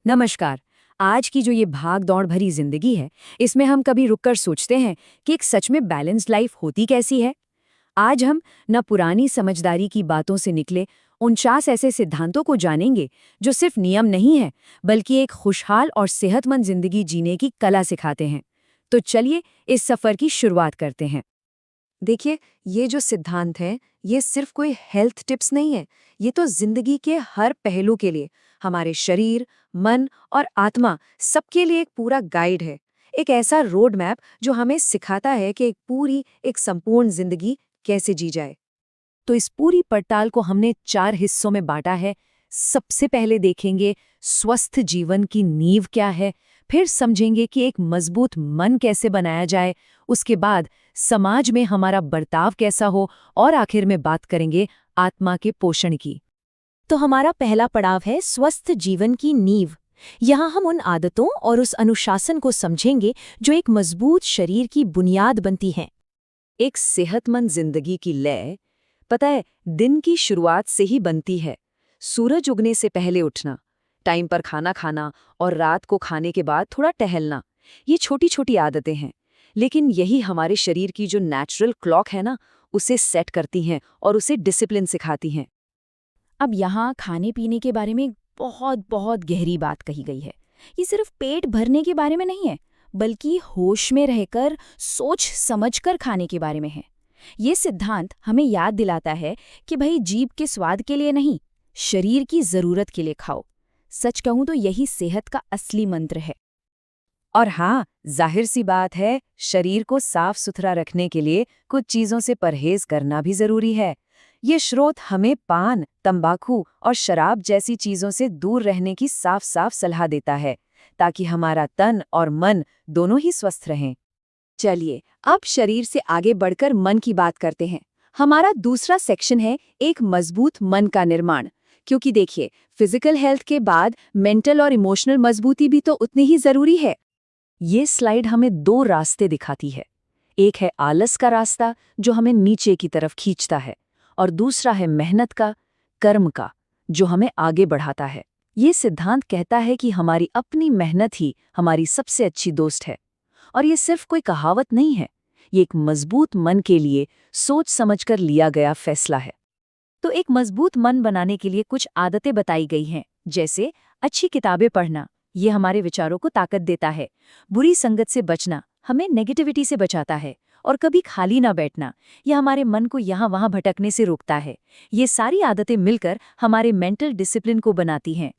नमस्कार। आज की जो ये भाग दौड़ भरी जिंदगी है, इसमें हम कभी रुककर सोचते हैं कि एक सच में बैलेंस्ड लाइफ होती कैसी है। आज हम न पुरानी समझदारी की बातों से निकले 49 ऐसे सिद्धांतों को जानेंगे जो सिर्फ नियम नहीं है, बल्कि एक खुशहाल और सेहतमंद जिंदगी जीने की कला सिखाते हैं। तो चलिए इस सफर की शुरुआत करते हैं। देखिए, ये जो सिद्धांत हैं, ये सिर्फ कोई हेल्थ टिप्स नहीं है। ये तो जिंदगी के हर पहलू के लिए, हमारे शरीर, मन और आत्मा सबके लिए एक पूरा गाइड है। एक ऐसा रोड मैप जो हमें सिखाता है कि एक संपूर्ण जिंदगी कैसे जी जाए। तो इस पूरी पड़ताल को हमने 4 हिस्सों में बांटा है। सबसे पहले देखेंगे स्वस्थ जीवन की नींव क्या है, फिर समझेंगे कि एक मजबूत मन कैसे बनाया जाए, उसके बाद समाज में हमारा बर्ताव कैसा हो और आखिर में बात करेंगे आत्मा के पोषण की। तो हमारा पहला पड़ाव है स्वस्थ जीवन की नींव। यहाँ हम उन आदतों और उस अनुशासन को समझेंगे जो एक मजबूत शरीर की बुनियाद बनती हैं। एक सेहतमंद जिंदगी की लय, पता है, दिन की शुरुआत से ही बनती है। सूरज उगने से पहले उठना, टाइम पर खाना खाना और रात को खाने के बाद थोड़ा टहलना, ये छोटी छोटी आदतें हैं, लेकिन यही हमारे शरीर की जो नेचुरल क्लॉक है ना, उसे सेट करती हैं और उसे डिसिप्लिन सिखाती हैं। अब यहाँ खाने पीने के बारे में बहुत बहुत गहरी बात कही गई है। ये सिर्फ पेट भरने के बारे में नहीं है, बल्कि होश में रहकर सोच समझकर खाने के बारे में है। ये सिद्धांत हमें याद दिलाता है कि भाई जीभ के स्वाद के लिए नहीं, शरीर की जरूरत के लिए खाओ। सच कहूं तो यही सेहत का असली मंत्र है। और हाँ, जाहिर सी बात है, शरीर को साफ सुथरा रखने के लिए कुछ चीजों से परहेज करना भी जरूरी है। ये स्रोत हमें पान, तंबाकू और शराब जैसी चीजों से दूर रहने की साफ साफ सलाह देता है, ताकि हमारा तन और मन दोनों ही स्वस्थ रहें। चलिए, अब शरीर से आगे बढ़कर मन की बात करते हैं। हमारा दूसरा सेक्शन है एक मजबूत मन का निर्माण। क्योंकि देखिए, फिजिकल हेल्थ के बाद मेंटल और इमोशनल मजबूती भी तो उतनी ही जरूरी है। ये स्लाइड हमें 2 रास्ते दिखाती है। एक है आलस का रास्ता, जो हमें नीचे की तरफ खींचता है, और दूसरा है मेहनत का, कर्म का, जो हमें आगे बढ़ाता है। ये सिद्धांत कहता है कि हमारी अपनी मेहनत ही हमारी सबसे अच्छी दोस्त है। और ये सिर्फ कोई कहावत नहीं है, ये एक मजबूत मन के लिए सोच समझकर लिया गया फैसला है। तो एक मजबूत मन बनाने के लिए कुछ आदतें बताई गई हैं, जैसे अच्छी किताबें पढ़ना, ये हमारे विचारों को ताकत देता है। बुरी संगत से बचना हमें नेगेटिविटी से बचाता है। और कभी खाली ना बैठना, यह हमारे मन को यहाँ वहाँ भटकने से रोकता है। ये सारी आदतें मिलकर हमारे मेंटल डिसिप्लिन को बनाती हैं।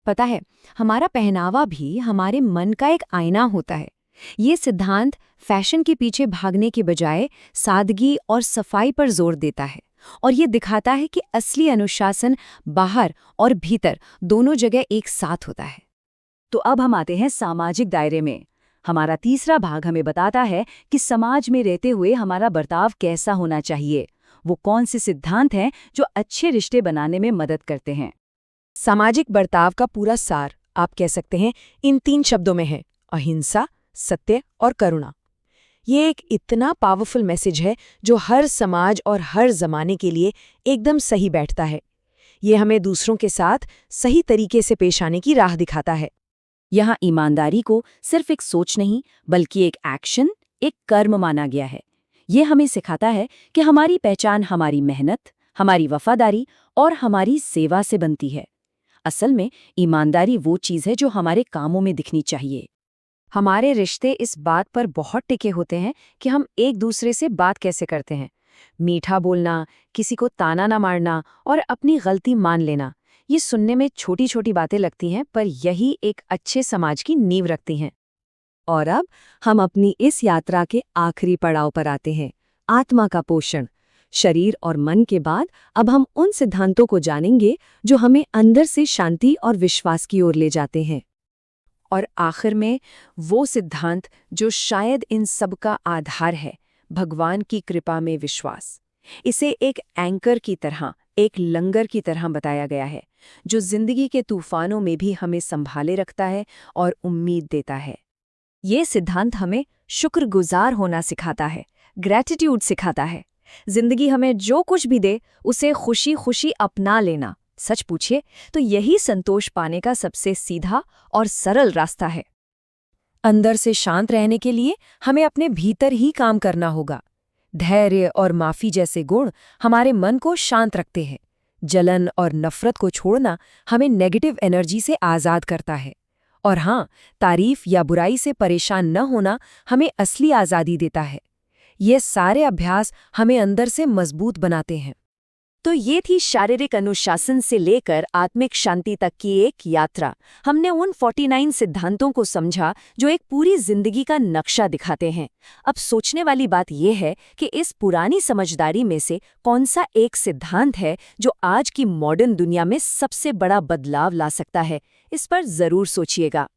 पता है, हमारा पहनावा भी हमारे मन का एक आईना होता है। ये सिद्धांत फैशन के पीछे भागने के बजाय सादगी और सफाई पर जोर देता है, और ये दिखाता है कि असली अनुशासन बाहर और भीतर दोनों जगह एक साथ होता है। तो अब हम आते हैं सामाजिक दायरे में। हमारा तीसरा भाग हमें बताता है कि समाज में रहते हुए हमारा बर्ताव कैसा होना चाहिए। वो कौन से सिद्धांत हैं जो अच्छे रिश्ते बनाने में मदद करते हैं। सामाजिक बर्ताव का पूरा सार आप कह सकते हैं इन 3 शब्दों में है: अहिंसा, सत्य और करुणा। ये एक इतना पावरफुल मैसेज है जो हर समाज और हर जमाने के लिए एकदम सही बैठता है। ये हमें दूसरों के साथ सही तरीके से पेश आने की राह दिखाता है। यहाँ ईमानदारी को सिर्फ एक सोच नहीं, बल्कि एक एक्शन, एक कर्म माना गया है। ये हमें सिखाता है कि हमारी पहचान हमारी मेहनत, हमारी वफादारी और हमारी सेवा से बनती है। असल में ईमानदारी वो चीज़ है जो हमारे कामों में दिखनी चाहिए। हमारे रिश्ते इस बात पर बहुत टिके होते हैं कि हम एक दूसरे से बात कैसे करते हैं। मीठा बोलना, किसी को ताना ना मारना और अपनी गलती मान लेना, ये सुनने में छोटी छोटी बातें लगती हैं, पर यही एक अच्छे समाज की नींव रखती हैं। और अब हम अपनी इस यात्रा के आखिरी पड़ाव पर आते हैं, आत्मा का पोषण। शरीर और मन के बाद अब हम उन सिद्धांतों को जानेंगे जो हमें अंदर से शांति और विश्वास की ओर ले जाते हैं। और आखिर में वो सिद्धांत जो शायद इन सब का आधार है, भगवान की कृपा में विश्वास। इसे एक एंकर की तरह, एक लंगर की तरह बताया गया है, जो जिंदगी के तूफानों में भी हमें संभाले रखता है और उम्मीद देता है। ये सिद्धांत हमें शुक्रगुजार होना सिखाता है, ग्रैटिट्यूड सिखाता है। जिंदगी हमें जो कुछ भी दे, उसे खुशी खुशी अपना लेना, सच पूछिए तो यही संतोष पाने का सबसे सीधा और सरल रास्ता है। अंदर से शांत रहने के लिए हमें अपने भीतर ही काम करना होगा। धैर्य और माफी जैसे गुण हमारे मन को शांत रखते हैं। जलन और नफरत को छोड़ना हमें नेगेटिव एनर्जी से आज़ाद करता है। और हाँ, तारीफ या बुराई से परेशान न होना हमें असली आज़ादी देता है। ये सारे अभ्यास हमें अंदर से मजबूत बनाते हैं। तो ये थी शारीरिक अनुशासन से लेकर आत्मिक शांति तक की एक यात्रा। हमने उन 49 सिद्धांतों को समझा जो एक पूरी जिंदगी का नक्शा दिखाते हैं। अब सोचने वाली बात यह है कि इस पुरानी समझदारी में से कौन सा एक सिद्धांत है जो आज की मॉडर्न दुनिया में सबसे बड़ा बदलाव ला सकता है। इस पर जरूर सोचिएगा।